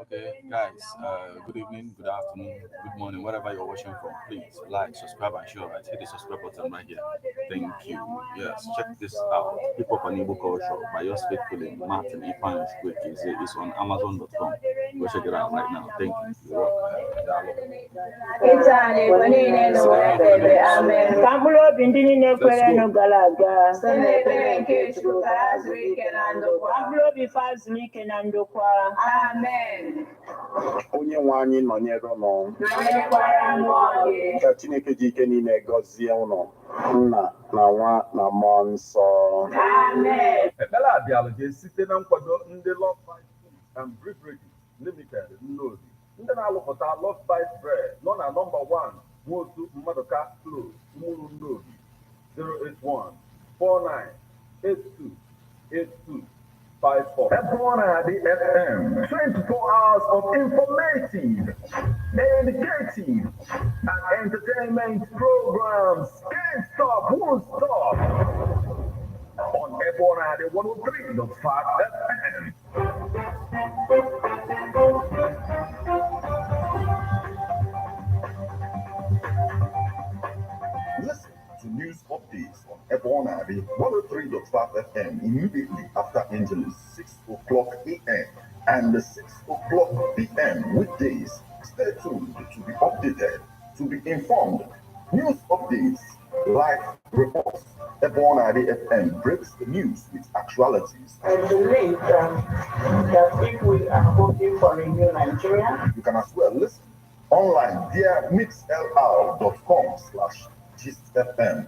Okay, guys, good evening, good afternoon, good morning, wherever you're watching from. Please like, subscribe, and share. Right, hit the subscribe button right here. Thank you. Yes, check this out. Hip Hop and Igbo Culture by yours faithfully, Martin Ifan Quick is on Amazon.com. Go check it out right now. Thank you. You're welcome. Onye nwe anyị nọnyere ụnụ ka Chineke ji ike niile gọzie ụnụ nna na nwa na mmụọ nsọ. Ekpere a bịara gị site na nkwado ndị Love Bite Foods and Beverage Limited Nnobi, ndị na-alụpụta Love Bite Bread nọ na nọmba 1 Nwosu Mmadụka Close, Umuru Nnobi, 081-4982-8254. Everyone at the FM, 24 hours of informative, educative, and entertainment programs. Can't stop, won't stop. On everyone at the 103.5 FM. Listen to news updates on Ebon Abbey 103.5 FM immediately after Angeles 6 o'clock a.m. and 6 o'clock p.m. weekdays. Stay tuned to be updated, to be informed. News updates, live reports. Ebon Abbey FM breaks the news with actualities. I believe that if we are hoping for a new Nigeria, You can as well listen online via mixlr.com/GistFM.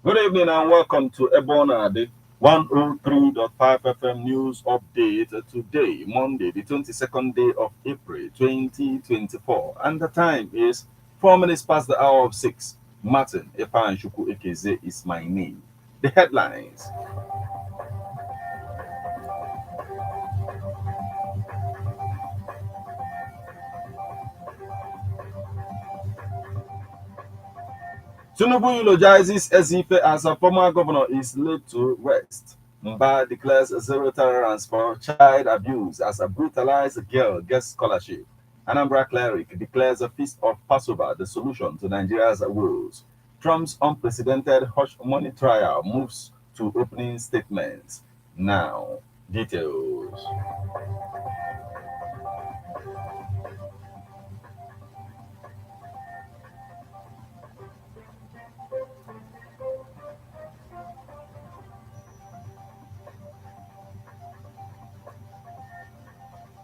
Good evening and welcome to Ebona, the 103.5 FM news update today, Monday, the 22nd day of April 2024. And the time is 4 minutes past the hour of 6. Martin Efanshuku Ekeze is my name. The headlines. Tinubu eulogizes Ezife as a former governor is laid to rest. Mba declares zero tolerance for child abuse as a brutalized girl gets scholarship. Anambra Cleric declares a feast of Passover the solution to Nigeria's woes. Trump's unprecedented hush money trial moves to opening statements. Now, details.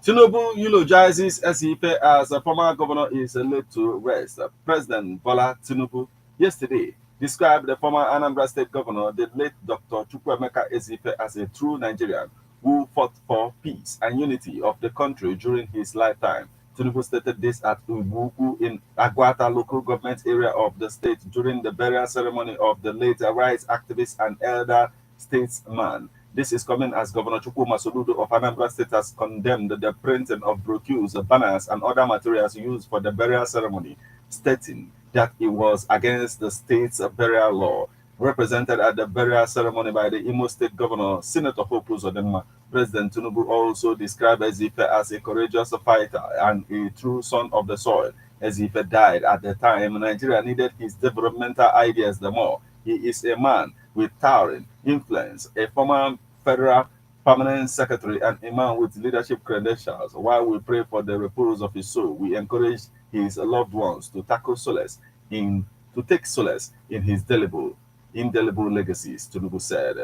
Tinubu eulogizes Ezife as a former governor is laid to rest. President Bola Tinubu yesterday described the former Anambra State governor, the late Dr. Chukwuemeka Ezife, as a true Nigerian who fought for peace and unity of the country during his lifetime. Tinubu stated this at Ubuku in Agwata local government area of the state during the burial ceremony of the late rights activist and elder statesman. This is coming as Governor Chukwuma Soludo of Anambra State has condemned the printing of brochures, banners, and other materials used for the burial ceremony, stating that it was against the state's burial law. Represented at the burial ceremony by the Imo State Governor, Senator Hope Uzodinma, President Tinubu also described Ezife as a courageous fighter and a true son of the soil. Ezife died at the time Nigeria needed his developmental ideas the more. He is a man with towering influence, a former federal permanent secretary, and a man with leadership credentials. While we pray for the repose of his soul, we encourage his loved ones to take solace in his indelible legacies, Tinubu said.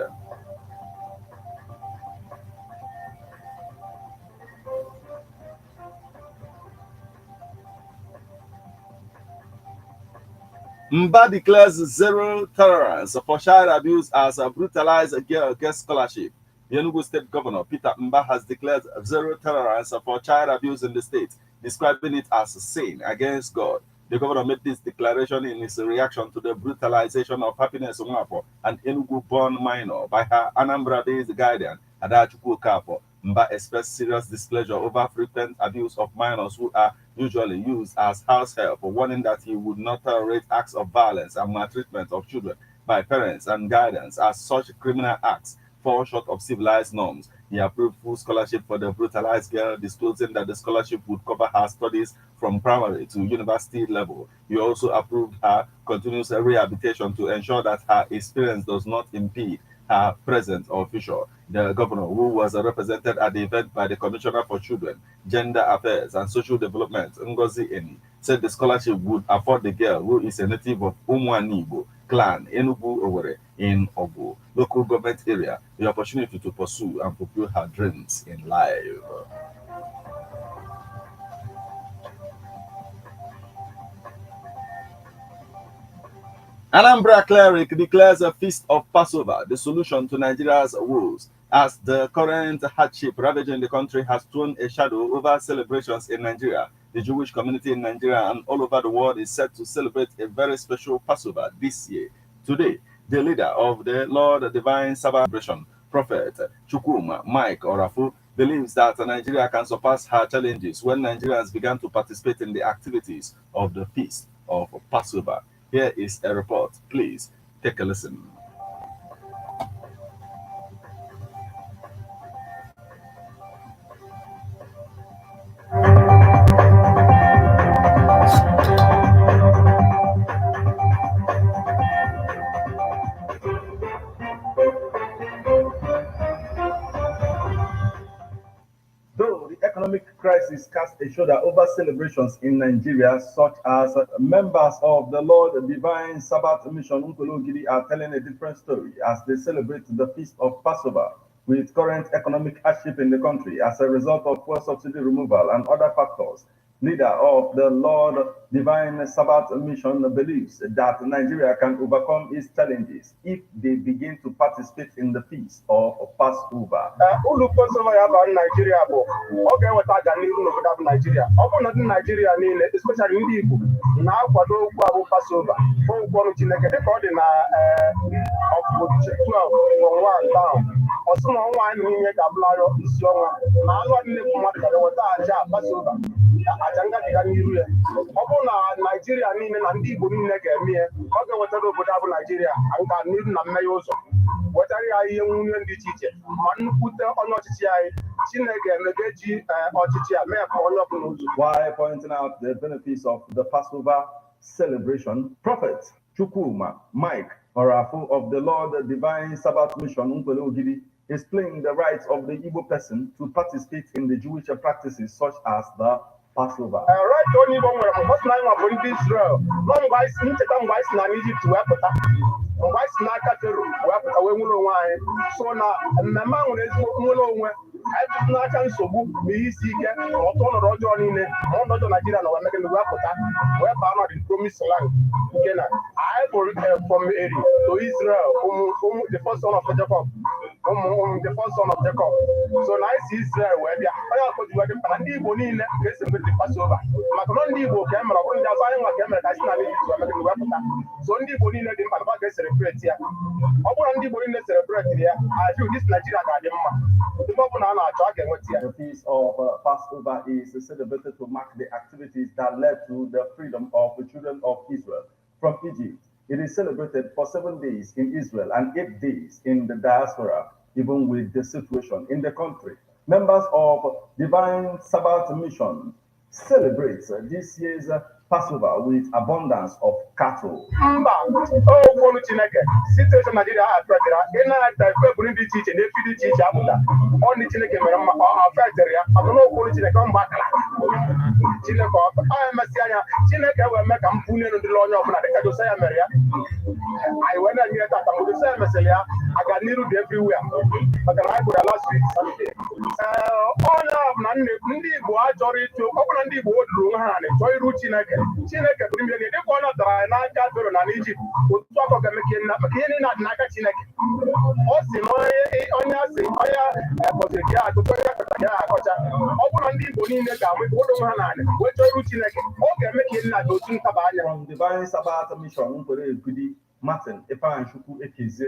Mba declares zero tolerance for child abuse as a brutalized girl gets scholarship. The Enugu State Governor, Peter Mba, has declared zero tolerance for child abuse in the state, describing it as a sin against God. The governor made this declaration in his reaction to the brutalization of Happiness Nwafor, an Enugu-born minor, by her Anambra-based guardian, Adachukwu Okafor. Mba expressed serious displeasure over frequent abuse of minors who are usually used as house help, warning that he would not tolerate acts of violence and maltreatment of children by parents and guardians, as such criminal acts fall short of civilized norms. He approved full scholarship for the brutalized girl, disclosing that the scholarship would cover her studies from primary to university level. He also approved her continuous rehabilitation to ensure that her experience does not impede her present or future. The governor, who was represented at the event by the Commissioner for Children, Gender Affairs and Social Development, Ngozi Eni, said the scholarship would afford the girl, who is a native of Umuanibo clan, Enugu Owerri, in Ogu local government area, the opportunity to pursue and fulfill her dreams in life. Anambra Cleric declares a feast of Passover the solution to Nigeria's woes, as the current hardship ravaging the country has thrown a shadow over celebrations in Nigeria. The Jewish community in Nigeria and all over the world is set to celebrate a very special Passover this year. Today, the leader of the Lord Divine Sabbath celebration, Prophet Chukwuma Mike Orafu, believes that Nigeria can surpass her challenges when Nigerians began to participate in the activities of the feast of Passover. Here is a report. Please take a listen. Though the economic crisis cast a shadow over celebrations in Nigeria, such as members of the Lord Divine Sabbath Mission Unkologiri are telling a different story as they celebrate the feast of Passover with current economic hardship in the country as a result of fuel subsidy removal and other factors. Leader of the Lord Divine Sabbath Mission believes that Nigeria can overcome its challenges if they begin to participate in the feast of Passover. Ulu Passover ya ba Nigeria bụ ọ ga-eweta aga n'ihu n'obodo bụ Nigeria. Ọ bụrụ na ndị Nigeria niile, especially ndị Igbo, na-akwado okwu abụ Passover, okwu ọrụ Chineke dịka ọ dị na ọpụpụ 12 from 1 down. Ọsụ na ọnwa anyị niile ga-abụlarị isi ọnwa na anụ niile bụ mmadụ ga-eweta aja Passover. Aja ngabiga n'iru ya. Ọ bụrụ na Nigeria niile na ndị Igbo niile ga-eme ya, ọ ga-ewetara obodo abụ Nigeria aga n'iru na mmeghe ụzọ. Wetara ya ihe nwunye dị iche iche ma nnukwute onye ọchịchị anyị Chineke emegeji ọchịchị ya mee ka onye ọbụla ụzọ. While pointing out the benefits of the Passover celebration, Prophet Chukwuma Mike Orafu of the Lord Divine Sabbath Mission Unkwele Ogidi explained the rights of the Igbo person to participate in the Jewish practices such as the Passover. Right onye Igbo nwere mbọsị na anyị bụ ndị Israel nọ mgbe anyị si ncheta mgbe anyị si na Egypt wee pụta mgbe anyị si n'aka Fero wee pụta wee nwere onwe anyị so na mmemme a nwere ezigbo nwere onwe anyị tụtụ n'aka nsogbu na ihe isi ike na ọtụ ọnọdụ ọjọọ niile ma ọnọdụ ọjọọ Naijiria na wee wee pụta wee baa n'ọdị promised land nke na anyị bụ from Eri to Israel the first son of Jacob the first son of Jacob so na anyị si Israel wee bịa onye akpọjiwa dị mkpa na ndị Igbo niile ga-esi mgbe dị Passover maka na ndị Igbo ka e mere ọ bụrụ ndị azụ anyị nwa ka e mere ka anyị si na Egypt wee wee pụta so ndị Igbo niile dị mkpa na a ga-eselebreti ya ọ bụrụ na ndị Igbo niile selebreti ya ajụ dis Nigeria ga-adị mma ebe ọ bụla a na-achọ a ga-enweta ya. The feast of Passover is celebrated to mark the activities that led to the freedom of the children of Israel from Egypt. It is celebrated for 7 days in Israel and 8 days in the diaspora, even with the situation in the country. Members of Divine Sabbath Mission celebrate this year's Passover with abundance of cattle. Mba, okwu Chineke, situation Nigeria afetara, ị na-ata ekpebụ ndị iche iche na-efi dị iche iche apụta. Ọ ndị Chineke mere mma, ọ afetara ya, maka na okwu Chineke mgbe akara. Chineke ọ emesịa anya, Chineke wee mee ka mpụ n'elu ndị onye ọbụla dịka Josiah mere ya. Anyị wee na-eme tata mgbe Josiah mesịrị ya, aga n'iru dị everywhere. Maka na anyị gwara last week Sunday. Onye ọbụla ndị Igbo achọrọ ịtụ, ọ bụla ndị Igbo woduru onwe ha na-achọ iru Chineke. Chineke bụ mmiri dịka ọ nọtara anyị n'aka Fero na n'Ijipt otu akọ ga-emeke maka ihe niile dị n'aka Chineke ọ sị na onye asị onye kpọziri gị agụta onye kọta gị akọcha ọ bụrụ na ndị Igbo niile ga-amụ odo onwe ha n'ala wee chọọ iru Chineke ọ ga-eme ka ihe niile dị otu ntaba anya. From Divine Sabbath Mission Nkwere Egudi Martin Ifeanyichukwu Ekeze.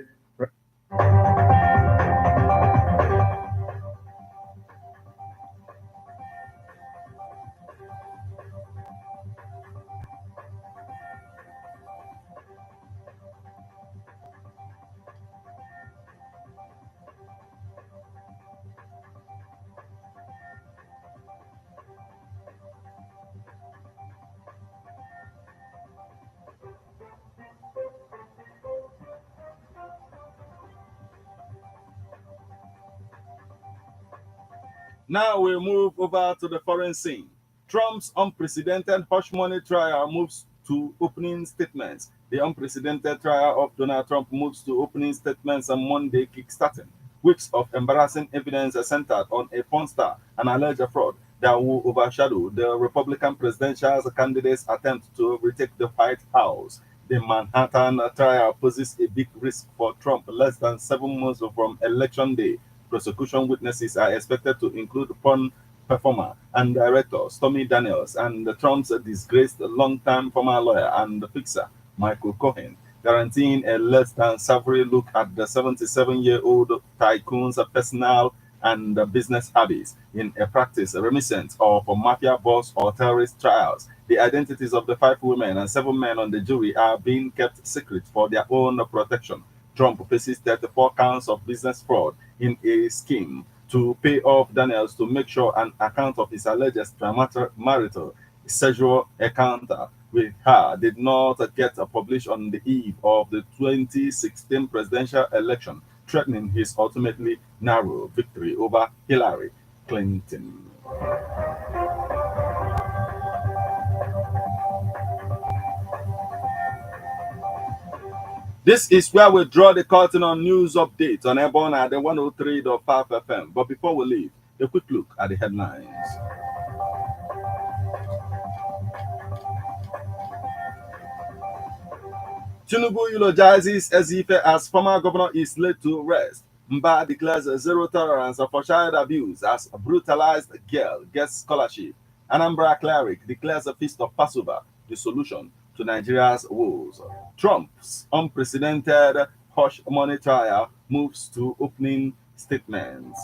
Now we move over to the foreign scene. Trump's unprecedented hush money trial moves to opening statements. The unprecedented trial of Donald Trump moves to opening statements on Monday, kickstarting weeks of embarrassing evidence centered on a porn star and alleged fraud that will overshadow the Republican presidential candidate's attempt to retake the White House. The Manhattan trial poses a big risk for Trump less than 7 months from Election Day. Prosecution witnesses are expected to include porn performer and director Stormy Daniels and Trump's disgraced longtime former lawyer and fixer Michael Cohen, guaranteeing a less than savory look at the 77-year-old tycoon's personal and business habits in a practice reminiscent of mafia boss or terrorist trials. The identities of the 5 women and 7 men on the jury are being kept secret for their own protection. Trump faces 34 counts of business fraud in a scheme to pay off Daniels to make sure an account of his alleged marital sexual encounter with her did not get published on the eve of the 2016 presidential election, threatening his ultimately narrow victory over Hillary Clinton. This is where we draw the curtain on news updates on Airborne at the 103.5 FM. But before we leave, a quick look at the headlines. Tinubu eulogizes Ezife as former governor is laid to rest. Mba declares zero tolerance for child abuse as a brutalized girl gets scholarship. Anambra cleric declares a feast of Passover, the solution to Nigeria's woes. Trump's unprecedented hush money trial moves to opening statements.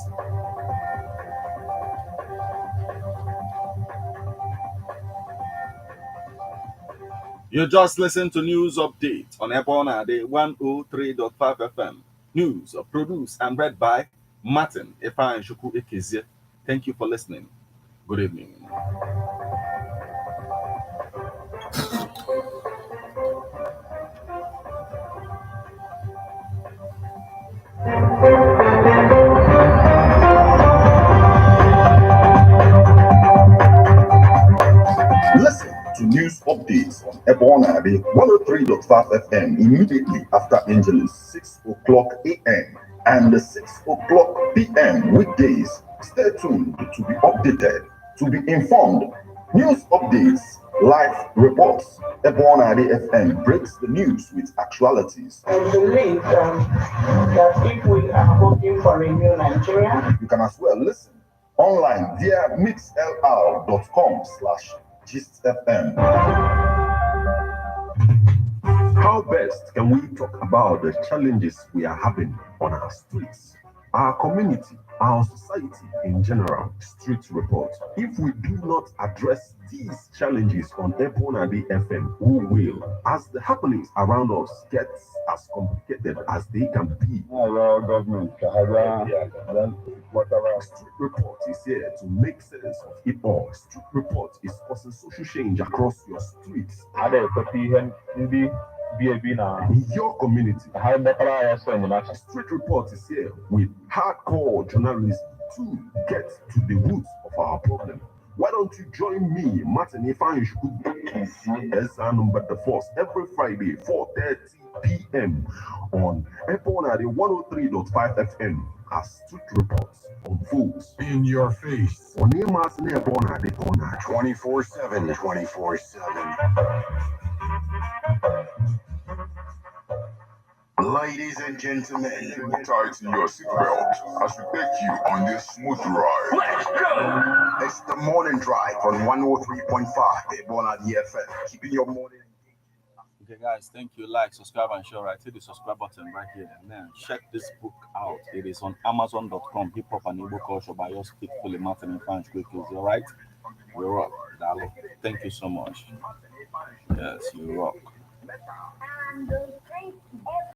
You just listened to news update on Ebona, the 103.5 FM. News produced and read by Martin Efan Shuku Ekezie. Thank you for listening. Good evening. Listen to news updates on Ebona, the 103.5 FM immediately after Angelus, 6 o'clock a.m. and 6 o'clock p.m. weekdays. Stay tuned to be updated, to be informed. News updates, live reports. Ebona FM breaks the news with actualities. I believe that if we are hoping for a new Nigeria, You can as well listen online via mixlr.com/GistFM. How best can we talk about the challenges we are having on our streets, our community, our society in general? Street report. If we do not address these challenges on Ebona FM, who will? As the happenings around us get as complicated as they can be, Street Report is here to make sense of it all. Street Report is causing social change across your streets, in your community. Street Report is here with hardcore journalism to get to the roots of our problem. Why don't you join me, Martin Ifan as number the force every Friday, 4:30 p.m. on Epona, the 103.5 FM as Street Reports unfolds in your face. On Emas Epona, the corner 24/7, 24/7. Ladies and gentlemen, tighten your seatbelt as we take you on this smooth ride. Let's go! It's the morning drive on 103.5 Ebola DFM, keeping your morning engaged. Okay, guys, thank you. Like, subscribe, and share. Right, hit the subscribe button right here. And then check this book out. It is on Amazon.com. Hip Hop and Igbo Culture by yours faithfully, Martin and French Quickles. All right, we rock, darling. Thank you so much. Yes, you rock.